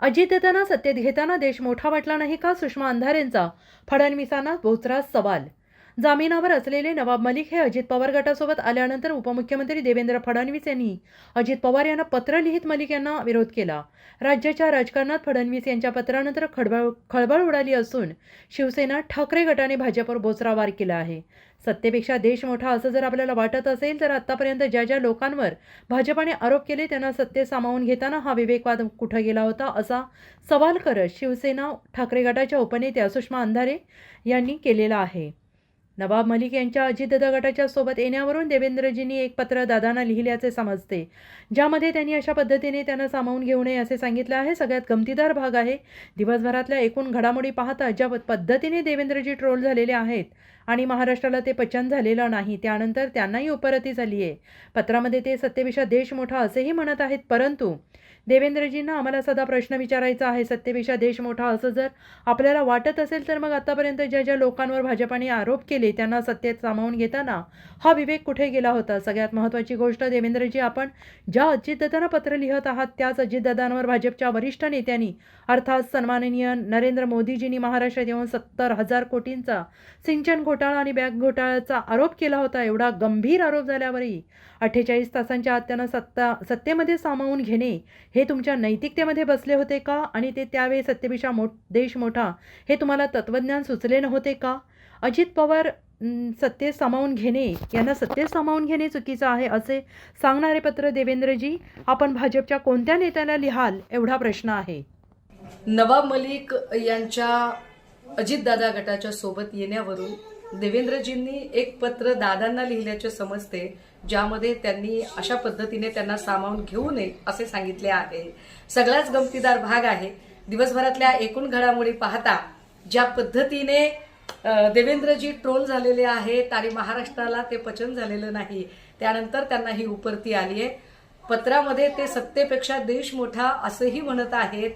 अजितदादांना सत्तेत घेताना देश मोठा वाटला नाही का? सुषमा अंधारेंचा फडणवीसांना बोचरा सवाल. जामिनावर असलेले नवाब मलिक हे अजित पवार गटासोबत आल्यानंतर उपमुख्यमंत्री देवेंद्र फडणवीस यांनी अजित पवार यांना पत्र लिहित मलिक यांना विरोध केला. राज्याच्या राजकारणात फडणवीस यांच्या पत्रानंतर खळबळ उडाली असून शिवसेना ठाकरे गटाने भाजपवर बोचरा वार केला आहे. सत्तेपेक्षा देश मोठा असं जर आपल्याला वाटत असेल तर आतापर्यंत ज्या ज्या लोकांवर भाजपाने आरोप केले त्यांना सत्तेत सामावून घेताना हा विवेकवाद कुठं गेला होता, असा सवाल करत शिवसेना ठाकरे गटाच्या उपनेत्या सुषमा अंधारे यांनी केलेला आहे. नवाब मलिक यांच्या अजितदादा गटाच्या सोबत येण्यावरून देवेंद्रजींनी एक पत्र दादांना लिहिल्याचे समजते, ज्यामध्ये त्यांनी अशा पद्धतीने त्यांना सामावून घेऊ नये असे सांगितले आहे. सगळ्यात गमतीदार भाग आहे, दिवसभरातल्या एकूण घडामोडी पाहता ज्या पद्धतीने देवेंद्रजी ट्रोल झालेले आहेत आणि महाराष्ट्राला ते पचन झालेलं नाही, त्यानंतर त्यांनाही उपरती झाली आहे. पत्रामध्ये ते सत्तेपेक्षा देश मोठा असेही म्हणत आहेत, परंतु देवेंद्रजींना आम्हाला सदा प्रश्न विचारायचा आहे, सत्तेपेक्षा देश मोठा असं जर आपल्याला वाटत असेल तर मग आतापर्यंत ज्या ज्या लोकांवर भाजपाने आरोप केले त्यांना सत्तेत सामावून घेताना हा विवेक कुठे गेला होता? सगळ्यात महत्त्वाची गोष्ट, देवेंद्रजी आपण ज्या अजितदादांना पत्र लिहत आहात त्याच अजितदादांवर भाजपच्या वरिष्ठ नेत्यांनी अर्थात सन्माननीय नरेंद्र मोदीजींनी महाराष्ट्रात येऊन 70,000 कोटींचा सिंचन घोटाळा आणि बँक घोटाळ्याचा आरोप केला होता. एवढा गंभीर आरोप झाल्यावरही 48 तासांच्या आत त्यांना सत्तेमध्ये सामावून घेणे हे तुमच्या नैतिकतेमध्ये बसले होते का? आणि ते त्यावेळी सत्तेपेक्षा देश मोठा हे तुम्हाला तत्त्वज्ञान सुचले नव्हते का? अजित पवार सत्तेत सामावून घेणे यांना सत्तेत सामावून घेणे चुकीचं आहे असे सांगणारे पत्र देवेंद्रजी आपण भाजपच्या कोणत्या नेत्याला लिहाल एवढा प्रश्न आहे. नवाब मलिक यांच्या अजितदादा गटाच्या सोबत येण्यावरून देवेंद्रजींनी एक पत्र दादांना लिहिल्याचे समजते, ज्यामध्ये त्यांनी अशा पद्धतीने त्यांना सामावून घेऊ नये असे सांगितले आहे. सगळ्याच गमतीदार भाग आहे, दिवसभरातल्या एकूण घडामोडी पाहता ज्या पद्धतीने देवेंद्रजी ट्रोल झालेले आहेत आणि महाराष्ट्राला ते पचन झालेलं नाही, त्यानंतर त्यांना ही उपरती आली आहे. पत्रामध्ये ते सत्तेपेक्षा देश मोठा असंही म्हणत आहेत,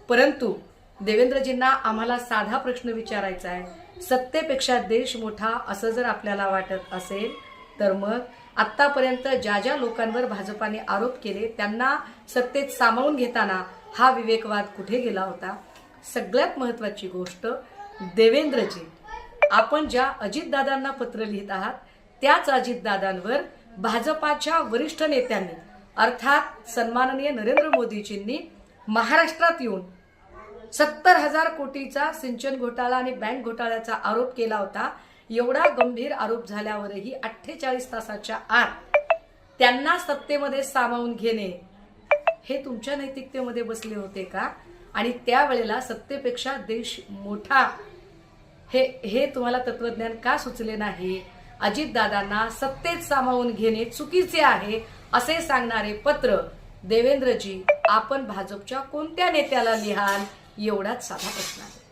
परंतु देवेंद्रजींना आम्हाला साधा प्रश्न विचारायचा आहे, सत्तेपेक्षा देश मोठा असं जर आपल्याला वाटत असेल तर मग आतापर्यंत ज्या ज्या लोकांवर भाजपाने आरोप केले त्यांना सत्तेत सामावून घेताना हा विवेकवाद कुठे गेला होता? सगळ्यात महत्त्वाची गोष्ट, देवेंद्रजी आपण ज्या अजितदादांना पत्र लिहित आहात त्याच अजितदादांवर भाजपाच्या वरिष्ठ नेत्यांनी अर्थात सन्माननीय नरेंद्र मोदीजींनी महाराष्ट्रात येऊन 70,000 कोटीचा सिंचन घोटाळा आणि बँक घोटाळ्याचा आरोप केला होता. एवढा गंभीर आरोप झाल्यावरही 48 तासाच्या आत त्यांना सत्तेमध्ये सामावून घेणे हे तुमच्या नैतिकतेमध्ये बसले होते का? आणि त्यावेळेला सत्तेपेक्षा देश मोठा हे तुम्हाला तत्वज्ञान का सुचले नाही? अजितदादांना सत्तेत सामावून घेणे चुकीचे आहे असे सांगणारे पत्र देवेंद्रजी आपण भाजपच्या कोणत्या नेत्याला लिहाल एवढाच साधा प्रश्न आहे.